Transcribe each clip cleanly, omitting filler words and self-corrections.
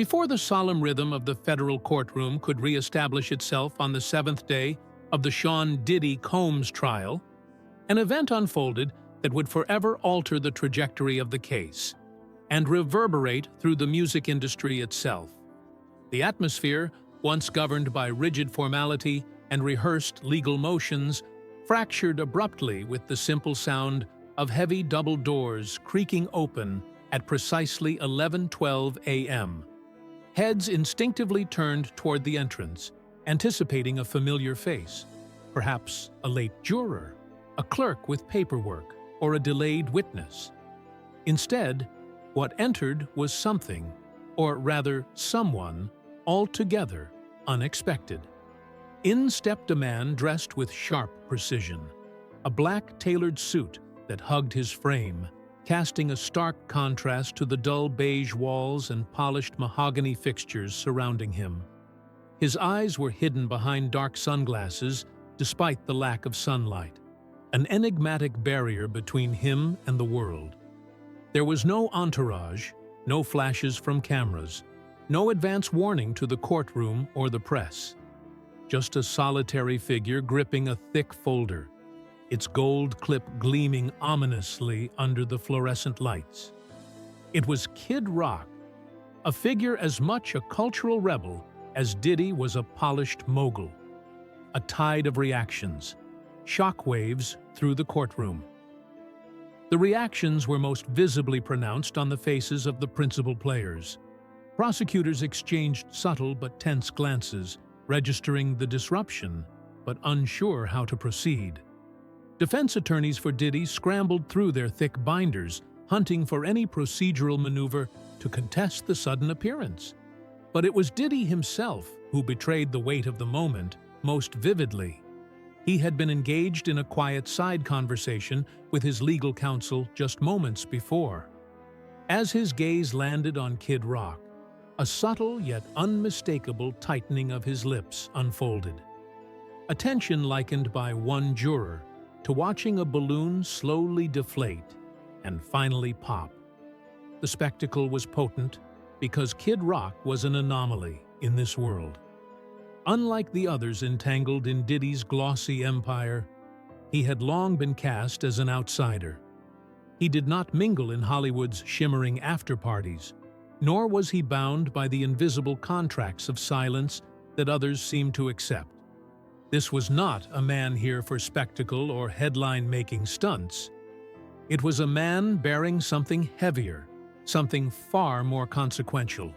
Before the solemn rhythm of the federal courtroom could re-establish itself on the seventh day of the Sean Diddy Combs trial, an event unfolded that would forever alter the trajectory of the case and reverberate through the music industry itself. The atmosphere, once governed by rigid formality and rehearsed legal motions, fractured abruptly with the simple sound of heavy double doors creaking open at precisely 11:12 a.m. Heads instinctively turned toward the entrance, anticipating a familiar face, perhaps a late juror, a clerk with paperwork, or a delayed witness. Instead, what entered was something, or rather someone, altogether unexpected. In stepped a man dressed with sharp precision, a black tailored suit that hugged his frame, casting a stark contrast to the dull beige walls and polished mahogany fixtures surrounding him. His eyes were hidden behind dark sunglasses despite the lack of sunlight, an enigmatic barrier between him and the world. There was no entourage, no flashes from cameras, no advance warning to the courtroom or the press. Just a solitary figure gripping a thick folder, its gold clip gleaming ominously under the fluorescent lights. It was Kid Rock, a figure as much a cultural rebel as Diddy was a polished mogul. A tide of reactions, shockwaves through the courtroom. The reactions were most visibly pronounced on the faces of the principal players. Prosecutors exchanged subtle but tense glances, registering the disruption, but unsure how to proceed. Defense attorneys for Diddy scrambled through their thick binders, hunting for any procedural maneuver to contest the sudden appearance. But it was Diddy himself who betrayed the weight of the moment most vividly. He had been engaged in a quiet side conversation with his legal counsel just moments before. As his gaze landed on Kid Rock, a subtle yet unmistakable tightening of his lips unfolded. A tension likened by one juror to watching a balloon slowly deflate and finally pop. The spectacle was potent because Kid Rock was an anomaly in this world. Unlike the others entangled in Diddy's glossy empire, he had long been cast as an outsider. He did not mingle in Hollywood's shimmering after-parties, nor was he bound by the invisible contracts of silence that others seemed to accept. This was not a man here for spectacle or headline-making stunts. It was a man bearing something heavier, something far more consequential.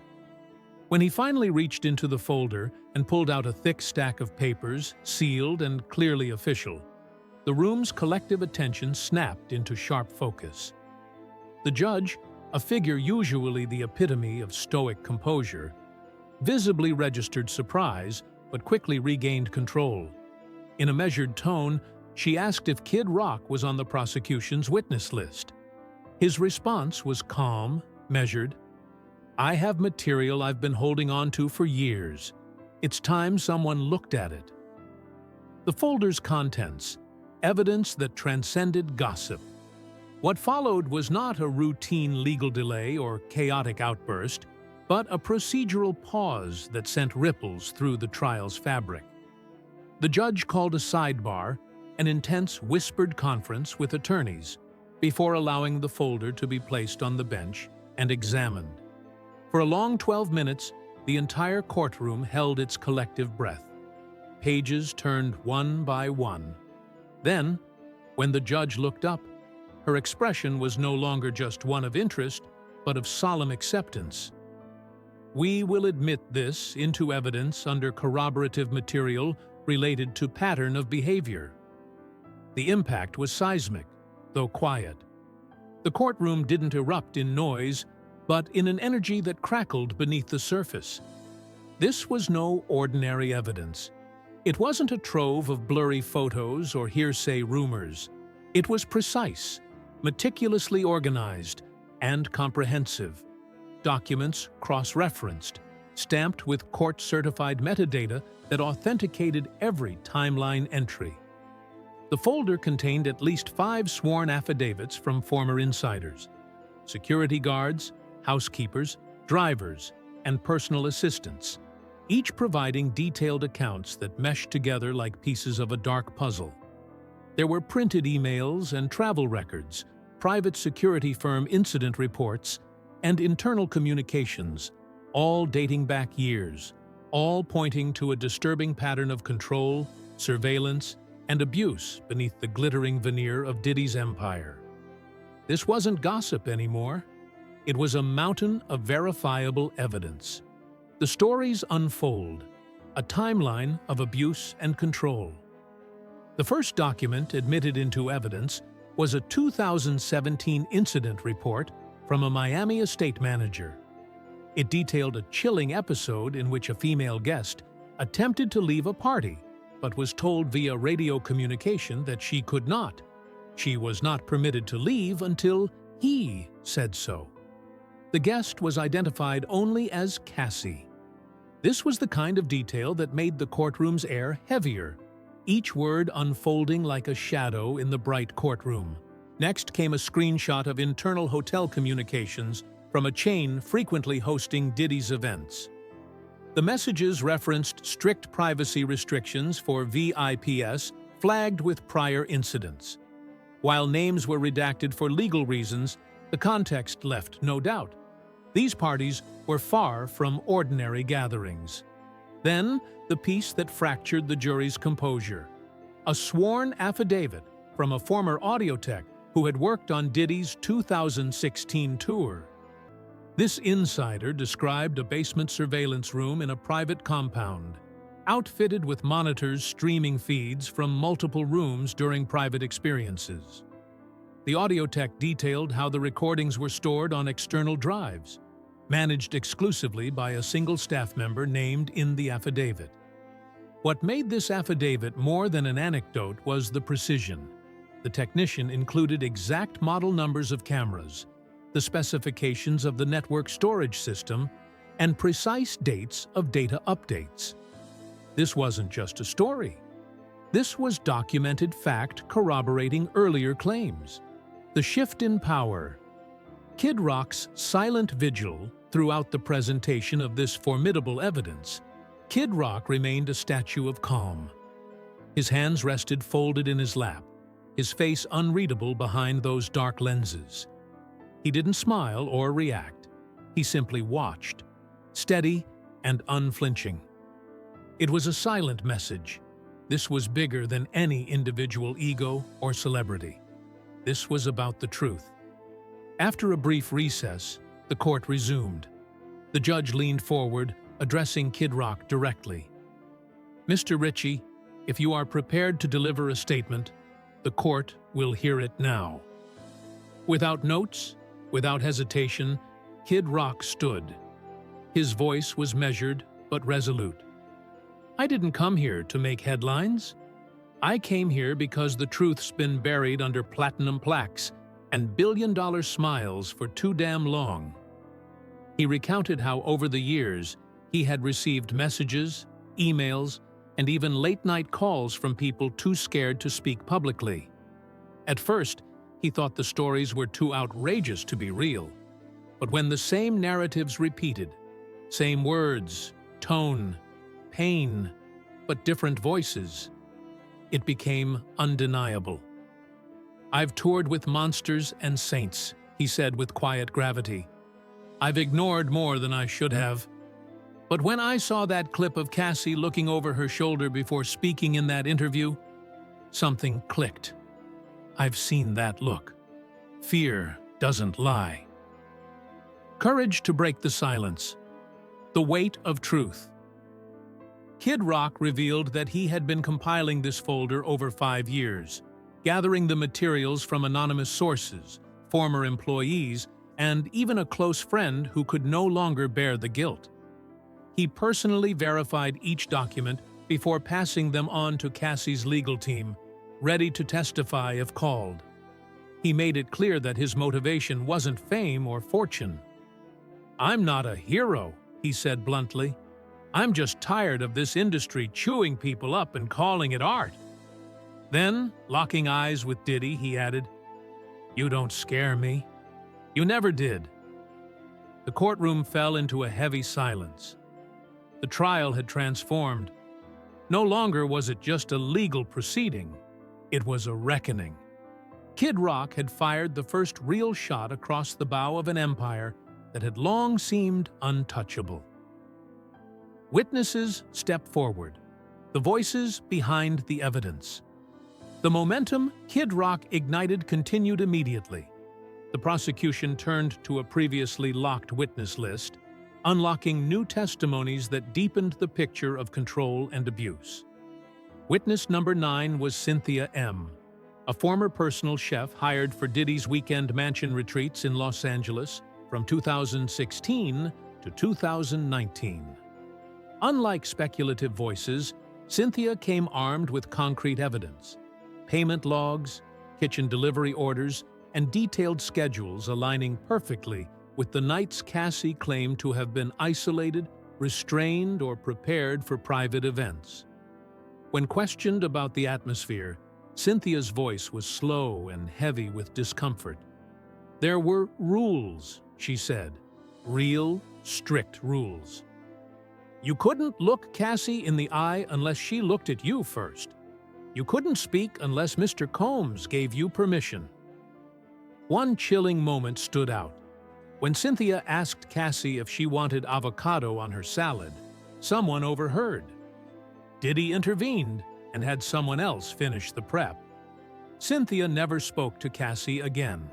When he finally reached into the folder and pulled out a thick stack of papers, sealed and clearly official, the room's collective attention snapped into sharp focus. The judge, a figure usually the epitome of stoic composure, visibly registered surprise but quickly regained control. In a measured tone, she asked if Kid Rock was on the prosecution's witness list. His response was calm, measured. "I have material I've been holding on to for years. It's time someone looked at it." The folder's contents, evidence that transcended gossip. What followed was not a routine legal delay or chaotic outburst, but a procedural pause that sent ripples through the trial's fabric. The judge called a sidebar, an intense whispered conference with attorneys, before allowing the folder to be placed on the bench and examined. For a long 12 minutes, the entire courtroom held its collective breath. Pages turned one by one. Then, when the judge looked up, her expression was no longer just one of interest, but of solemn acceptance. "We will admit this into evidence under corroborative material related to pattern of behavior." The impact was seismic, though quiet. The courtroom didn't erupt in noise, but in an energy that crackled beneath the surface. This was no ordinary evidence. It wasn't a trove of blurry photos or hearsay rumors. It was precise, meticulously organized, and comprehensive. Documents cross-referenced, stamped with court-certified metadata that authenticated every timeline entry. The folder contained at least 5 sworn affidavits from former insiders, security guards, housekeepers, drivers, and personal assistants, each providing detailed accounts that meshed together like pieces of a dark puzzle. There were printed emails and travel records, private security firm incident reports, and internal communications, all dating back years, all pointing to a disturbing pattern of control, surveillance, and abuse beneath the glittering veneer of Diddy's empire. This wasn't gossip anymore. It was a mountain of verifiable evidence. The stories unfold, a timeline of abuse and control. The first document admitted into evidence was a 2017 incident report from a Miami estate manager. It detailed a chilling episode in which a female guest attempted to leave a party, but was told via radio communication that she could not. She was not permitted to leave until he said so. The guest was identified only as Cassie. This was the kind of detail that made the courtroom's air heavier, each word unfolding like a shadow in the bright courtroom. Next came a screenshot of internal hotel communications from a chain frequently hosting Diddy's events. The messages referenced strict privacy restrictions for VIPs flagged with prior incidents. While names were redacted for legal reasons, the context left no doubt. These parties were far from ordinary gatherings. Then, the piece that fractured the jury's composure. A sworn affidavit from a former audio tech who had worked on Diddy's 2016 tour. This insider described a basement surveillance room in a private compound, outfitted with monitors streaming feeds from multiple rooms during private experiences. The audio tech detailed how the recordings were stored on external drives, managed exclusively by a single staff member named in the affidavit. What made this affidavit more than an anecdote was the precision. The technician included exact model numbers of cameras, the specifications of the network storage system, and precise dates of data updates. This wasn't just a story. This was documented fact corroborating earlier claims. The shift in power. Kid Rock's silent vigil throughout the presentation of this formidable evidence. Kid Rock remained a statue of calm. His hands rested folded in his lap, his face unreadable behind those dark lenses. He didn't smile or react. He simply watched, steady and unflinching. It was a silent message. This was bigger than any individual ego or celebrity. This was about the truth. After a brief recess, the court resumed. The judge leaned forward, addressing Kid Rock directly. "Mr. Ritchie, if you are prepared to deliver a statement, the court will hear it now." Without notes, without hesitation, Kid Rock stood. His voice was measured but resolute. "I didn't come here to make headlines. I came here because the truth's been buried under platinum plaques and billion-dollar smiles for too damn long." He recounted how over the years he had received messages, emails, and even late-night calls from people too scared to speak publicly. At first, he thought the stories were too outrageous to be real. But when the same narratives repeated, same words, tone, pain, but different voices, it became undeniable. "I've toured with monsters and saints," he said with quiet gravity. "I've ignored more than I should have. But when I saw that clip of Cassie looking over her shoulder before speaking in that interview, something clicked. I've seen that look. Fear doesn't lie." Courage to break the silence. The weight of truth. Kid Rock revealed that he had been compiling this folder over 5 years, gathering the materials from anonymous sources, former employees, and even a close friend who could no longer bear the guilt. He personally verified each document before passing them on to Cassie's legal team, ready to testify if called. He made it clear that his motivation wasn't fame or fortune. "I'm not a hero," he said bluntly. "I'm just tired of this industry chewing people up and calling it art." Then, locking eyes with Diddy, he added, "You don't scare me. You never did." The courtroom fell into a heavy silence. The trial had transformed. No longer was it just a legal proceeding, it was a reckoning. Kid Rock had fired the first real shot across the bow of an empire that had long seemed untouchable. Witnesses stepped forward, the voices behind the evidence. The momentum Kid Rock ignited continued immediately. The prosecution turned to a previously locked witness list, unlocking new testimonies that deepened the picture of control and abuse. Witness number 9 was Cynthia M., a former personal chef hired for Diddy's weekend mansion retreats in Los Angeles from 2016 to 2019. Unlike speculative voices, Cynthia came armed with concrete evidence: payment logs, kitchen delivery orders, and detailed schedules aligning perfectly with the nights Cassie claimed to have been isolated, restrained, or prepared for private events. When questioned about the atmosphere, Cynthia's voice was slow and heavy with discomfort. There were rules, she said, real, strict rules. You couldn't look Cassie in the eye unless she looked at you first. You couldn't speak unless Mr. Combs gave you permission. One chilling moment stood out. When Cynthia asked Cassie if she wanted avocado on her salad, someone overheard. Diddy intervened and had someone else finish the prep. Cynthia never spoke to Cassie again.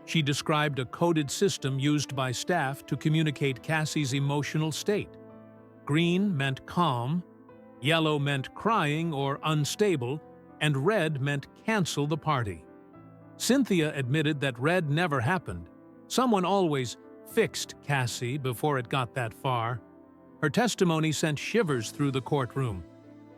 She described a coded system used by staff to communicate Cassie's emotional state. Green meant calm, yellow meant crying or unstable, and red meant cancel the party. Cynthia admitted that red never happened. Someone always fixed Cassie before it got that far. Her testimony sent shivers through the courtroom.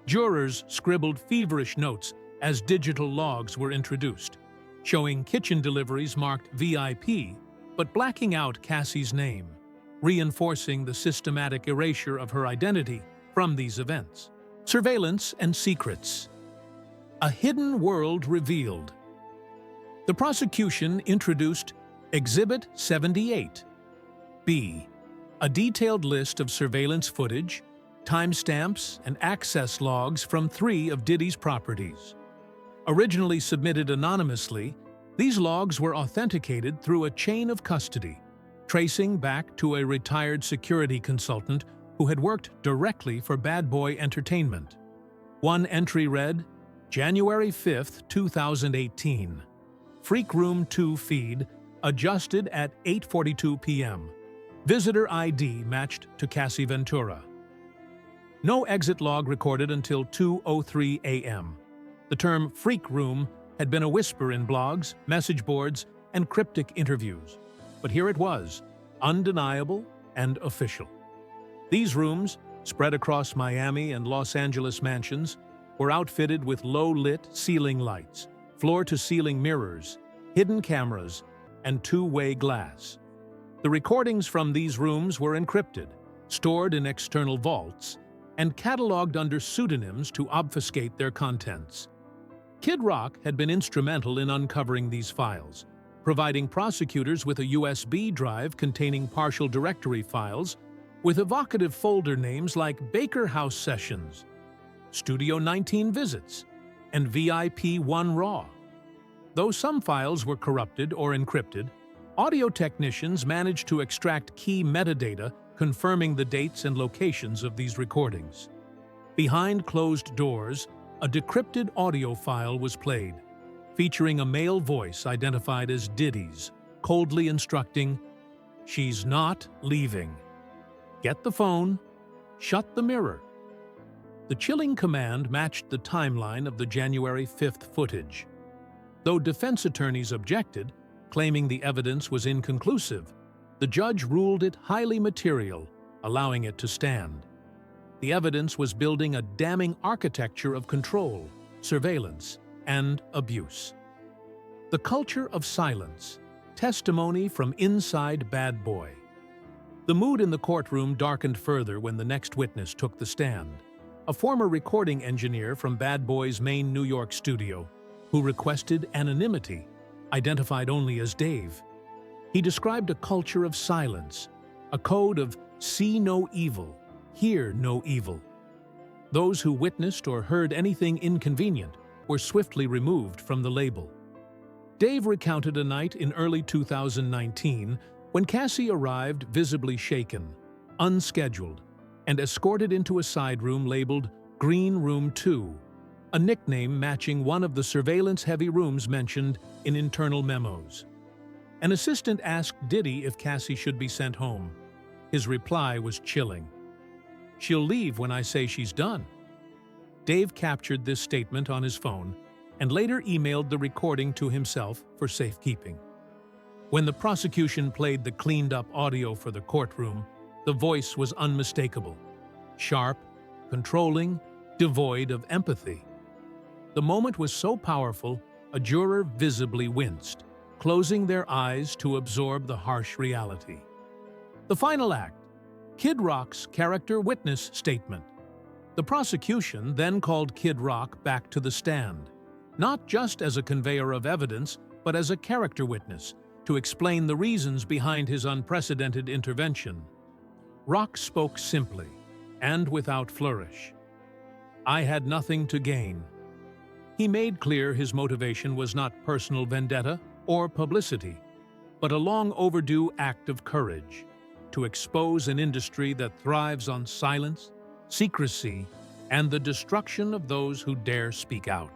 Jurors scribbled feverish notes as digital logs were introduced, showing kitchen deliveries marked VIP, but blacking out Cassie's name, reinforcing the systematic erasure of her identity from these events. Surveillance and secrets. A hidden world revealed. The prosecution introduced Exhibit 78. B. A detailed list of surveillance footage, timestamps, and access logs from 3 of Diddy's properties. Originally submitted anonymously, these logs were authenticated through a chain of custody, tracing back to a retired security consultant who had worked directly for Bad Boy Entertainment. One entry read, January 5, 2018. Freak Room 2 feed adjusted at 8:42 p.m. Visitor ID matched to Cassie Ventura. No exit log recorded until 2:03 a.m. The term Freak Room had been a whisper in blogs, message boards, and cryptic interviews. But here it was, undeniable and official. These rooms, spread across Miami and Los Angeles mansions, were outfitted with low-lit ceiling lights, floor-to-ceiling mirrors, hidden cameras, and two-way glass. The recordings from these rooms were encrypted, stored in external vaults, and cataloged under pseudonyms to obfuscate their contents. Kid Rock had been instrumental in uncovering these files, providing prosecutors with a USB drive containing partial directory files with evocative folder names like Baker House Sessions, Studio 19 Visits, and VIP 1 Raw. Though some files were corrupted or encrypted, audio technicians managed to extract key metadata confirming the dates and locations of these recordings. Behind closed doors, a decrypted audio file was played, featuring a male voice identified as Diddy's, coldly instructing, "She's not leaving. Get the phone. Shut the mirror." The chilling command matched the timeline of the January 5th footage. Though defense attorneys objected, claiming the evidence was inconclusive, the judge ruled it highly material, allowing it to stand. The evidence was building a damning architecture of control, surveillance, and abuse. The culture of silence, testimony from inside Bad Boy. The mood in the courtroom darkened further when the next witness took the stand, a former recording engineer from Bad Boy's main New York studio, who requested anonymity, identified only as Dave. He described a culture of silence, a code of see no evil, hear no evil. Those who witnessed or heard anything inconvenient were swiftly removed from the label. Dave recounted a night in early 2019 when Cassie arrived visibly shaken, unscheduled, and escorted into a side room labeled Green Room 2, a nickname matching one of the surveillance-heavy rooms mentioned in internal memos. An assistant asked Diddy if Cassie should be sent home. His reply was chilling. "She'll leave when I say she's done." Dave captured this statement on his phone and later emailed the recording to himself for safekeeping. When the prosecution played the cleaned-up audio for the courtroom, the voice was unmistakable, sharp, controlling, devoid of empathy. The moment was so powerful, a juror visibly winced, closing their eyes to absorb the harsh reality. The final act, Kid Rock's character witness statement. The prosecution then called Kid Rock back to the stand, not just as a conveyor of evidence, but as a character witness, to explain the reasons behind his unprecedented intervention. Rock spoke simply, and without flourish. "I had nothing to gain." He made clear his motivation was not personal vendetta or publicity, but a long-overdue act of courage, to expose an industry that thrives on silence, secrecy, and the destruction of those who dare speak out.